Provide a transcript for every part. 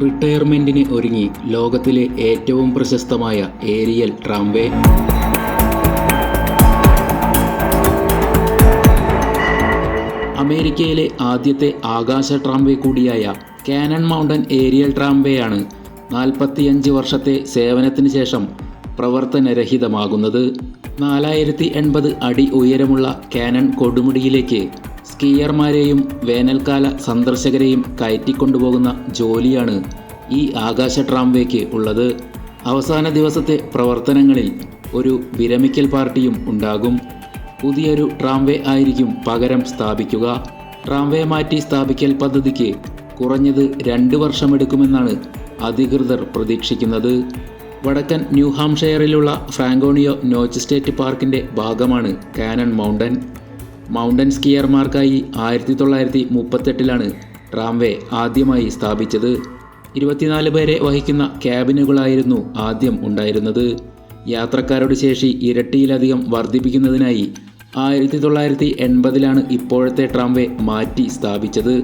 റിട്ടയർമെന്റിന് ഒരുങ്ങി ലോകത്തിലെ ഏറ്റവും പ്രശസ്തമായ ഏരിയൽ ട്രാംവേ. അമേരിക്കയിലെ ആദ്യത്തെ ആകാശ ട്രാംവേ കൂടിയായ കാനൺ മൗണ്ടൻ ഏരിയൽ ട്രാംവേയാണ് 45 വർഷത്തെ സേവനത്തിന് ശേഷം പ്രവർത്തനരഹിതമാകുന്നത്. 4080 അടി ഉയരമുള്ള കാനൺ കൊടുമുടിയിലേക്ക് സ്കീയർമാരെയും വേനൽക്കാല സന്ദർശകരെയും കയറ്റിക്കൊണ്ടുപോകുന്ന ജോലിയാണ് ഈ ആകാശ ട്രാംവേക്ക് ഉള്ളത്. അവസാന ദിവസത്തെ പ്രവർത്തനങ്ങളിൽ ഒരു വിരമിക്കൽ പാർട്ടിയും ഉണ്ടാകും. പുതിയൊരു ട്രാംവേ ആയിരിക്കും പകരം സ്ഥാപിക്കുക. ട്രാംവേ മാറ്റി സ്ഥാപിക്കൽ പദ്ധതിക്ക് കുറഞ്ഞത് 2 വർഷമെടുക്കുമെന്നാണ് അധികൃതർ പ്രതീക്ഷിക്കുന്നത്. വടക്കൻ ന്യൂ ഹാംഷെയറിലുള്ള ഫ്രാങ്കോണിയോ നോച്ച് സ്റ്റേറ്റ് പാർക്കിൻ്റെ ഭാഗമാണ് കാനൺ മൗണ്ടൻ. മൗണ്ടൻ സ്കീയർമാർക്കായി 1938 ട്രാംവേ ആദ്യമായി സ്ഥാപിച്ചത്. 24 പേരെ വഹിക്കുന്ന ക്യാബിനുകളായിരുന്നു ആദ്യം ഉണ്ടായിരുന്നത്. യാത്രക്കാരുടെ ശേഷി ഇരട്ടിയിലധികം വർദ്ധിപ്പിക്കുന്നതിനായി 1980 ഇപ്പോഴത്തെ ട്രാംവേ മാറ്റി സ്ഥാപിച്ചത്.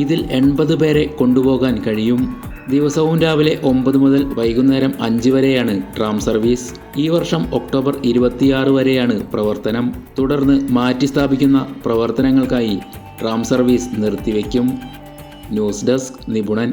ഇതിൽ 80 പേരെ കൊണ്ടുപോകാൻ കഴിയും. ദിവസവും രാവിലെ 9 മുതൽ വൈകുന്നേരം 5 വരെയാണ് ട്രാം സർവീസ്. ഈ വർഷം ഒക്ടോബർ 26 വരെയാണ് പ്രവർത്തനം. തുടർന്ന് മാറ്റി സ്ഥാപിക്കുന്ന പ്രവർത്തനങ്ങൾക്കായി ട്രാം സർവീസ് നിർത്തിവെക്കും. News desk നിപുണൻ.